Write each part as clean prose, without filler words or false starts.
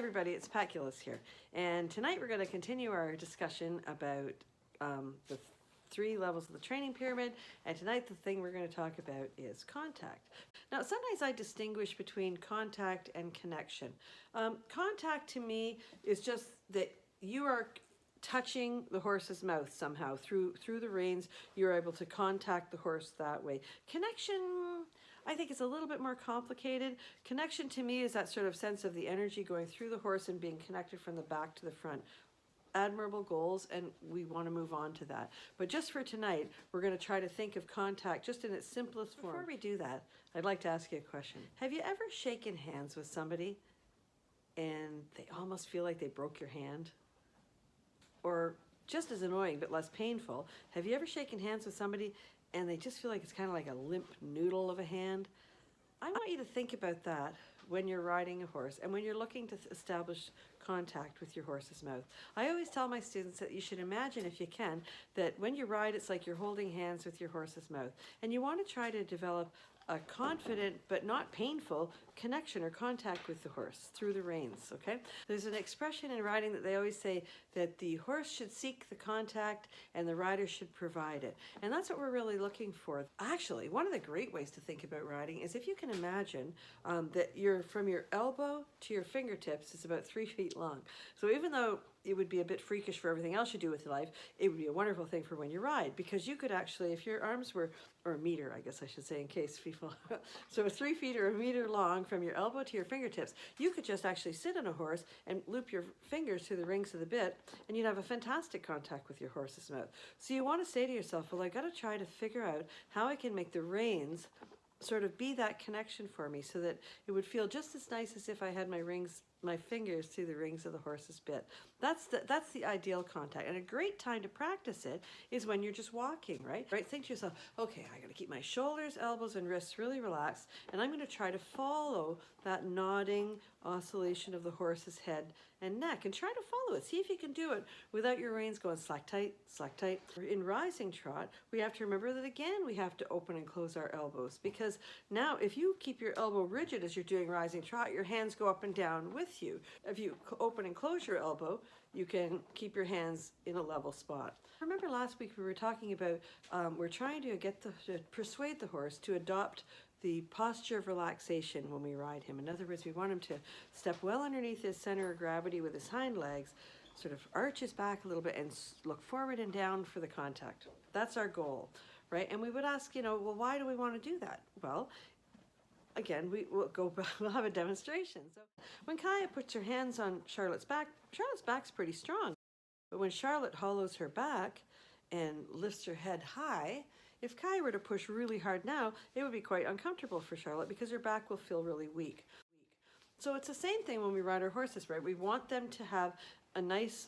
everybody, it's Pat Gillis here, and tonight we're going to continue our discussion about the three levels of the training pyramid, and tonight the thing we're going to talk about is contact. Now sometimes I distinguish between contact and connection. Contact to me is just that you are touching the horse's mouth somehow through the reins. You're able to contact the horse that way. Connection, I think, it's a little bit more complicated. Connection to me is that sort of sense of the energy going through the horse and being connected from the back to the front. Admirable goals, and we want to move on to that. But just for tonight, we're going to try to think of contact just in its simplest form. Before we do that, I'd like to ask you a question. Have you ever shaken hands with somebody and they almost feel like they broke your hand? Or just as annoying but less painful, have you ever shaken hands with somebody and they just feel like it's kind of like a limp noodle of a hand? I want you to think about that when you're riding a horse and when you're looking to establish contact with your horse's mouth. I always tell my students that you should imagine, if you can, that when you ride, it's like you're holding hands with your horse's mouth. And you want to try to develop a confident but not painful connection or contact with the horse through the reins, okay? There's an expression in riding that they always say that the horse should seek the contact and the rider should provide it. And that's what we're really looking for. Actually, one of the great ways to think about riding is if you can imagine that from your elbow to your fingertips is about 3 feet long. So even though it would be a bit freakish for everything else you do with your life, it would be a wonderful thing for when you ride, because you could actually, if your arms were, or a meter, I guess I should say, in case people, so 3 feet or a meter long from your elbow to your fingertips, you could just actually sit on a horse and loop your fingers through the rings of the bit, and you'd have a fantastic contact with your horse's mouth. So you want to say to yourself, well, I got to try to figure out how I can make the reins sort of be that connection for me so that it would feel just as nice as if I had my fingers through the rings of the horse's bit. That's the ideal contact, and a great time to practice it is when you're just walking, right? Think to yourself, okay, I got to keep my shoulders, elbows, and wrists really relaxed, and I'm going to try to follow that nodding oscillation of the horse's head and neck, and try to follow it. See if you can do it without your reins going slack tight, slack tight. In rising trot, we have to remember that again, we have to open and close our elbows, because now if you keep your elbow rigid as you're doing rising trot, your hands go up and down with you. If you open and close your elbow, you can keep your hands in a level spot. Remember last week we were talking about we're trying to persuade the horse to adopt the posture of relaxation when we ride him. In other words, we want him to step well underneath his center of gravity with his hind legs, sort of arch his back a little bit and look forward and down for the contact. That's our goal, right? And we would ask, well, why do we want to do that? Well, again, we'll have a demonstration. So when Kaya puts her hands on Charlotte's back's pretty strong. But when Charlotte hollows her back and lifts her head high, if Kaya were to push really hard now, it would be quite uncomfortable for Charlotte because her back will feel really weak. So it's the same thing when we ride our horses, right? We want them to have a nice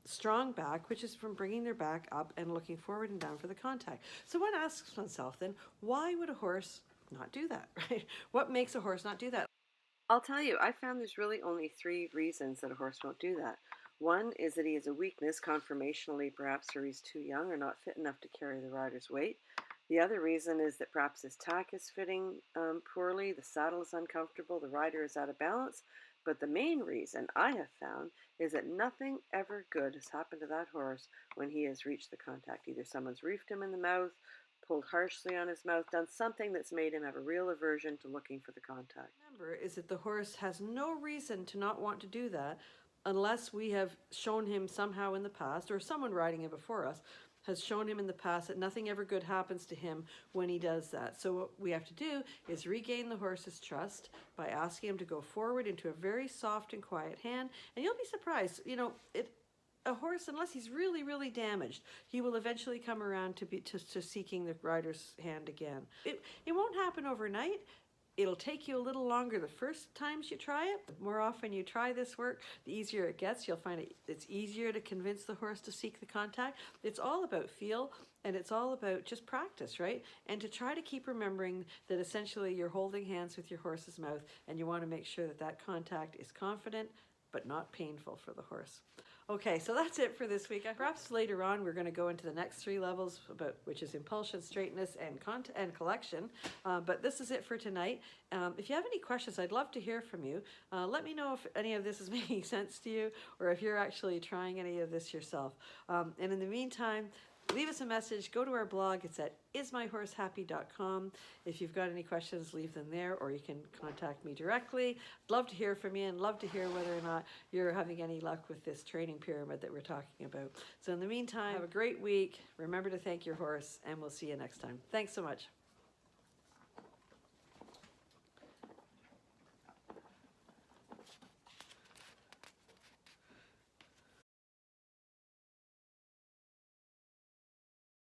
strong back, which is from bringing their back up and looking forward and down for the contact. So one asks oneself then, why would a horse not do that, right? What makes a horse not do that? I'll tell you, I found there's really only 3 reasons that a horse won't do that. One is that he has a weakness, conformationally perhaps, or he's too young or not fit enough to carry the rider's weight. The other reason is that perhaps his tack is fitting poorly, the saddle is uncomfortable, the rider is out of balance. But the main reason I have found is that nothing ever good has happened to that horse when he has reached the contact. Either someone's reefed him in the mouth, pulled harshly on his mouth, done something that's made him have a real aversion to looking for the contact. Remember is that the horse has no reason to not want to do that unless we have shown him somehow in the past, or someone riding him before us has shown him in the past, that nothing ever good happens to him when he does that. So what we have to do is regain the horse's trust by asking him to go forward into a very soft and quiet hand, and you'll be surprised, a horse, unless he's really, really damaged, he will eventually come around to seeking the rider's hand again. It won't happen overnight. It'll take you a little longer the first times you try it. The more often you try this work, the easier it gets. You'll find it's easier to convince the horse to seek the contact. It's all about feel, and it's all about just practice, right? And to try to keep remembering that essentially you're holding hands with your horse's mouth, and you want to make sure that that contact is confident but not painful for the horse. Okay, so that's it for this week. Perhaps later on we're going to go into the next 3 levels, which is impulsion, straightness, and collection. But this is it for tonight. If you have any questions, I'd love to hear from you. Let me know if any of this is making sense to you, or if you're actually trying any of this yourself. And in the meantime, leave us a message. Go to our blog. It's at ismyhorsehappy.com. If you've got any questions, leave them there, or you can contact me directly. I'd love to hear from you and love to hear whether or not you're having any luck with this training pyramid that we're talking about. So in the meantime, have a great week. Remember to thank your horse, and we'll see you next time. Thanks so much.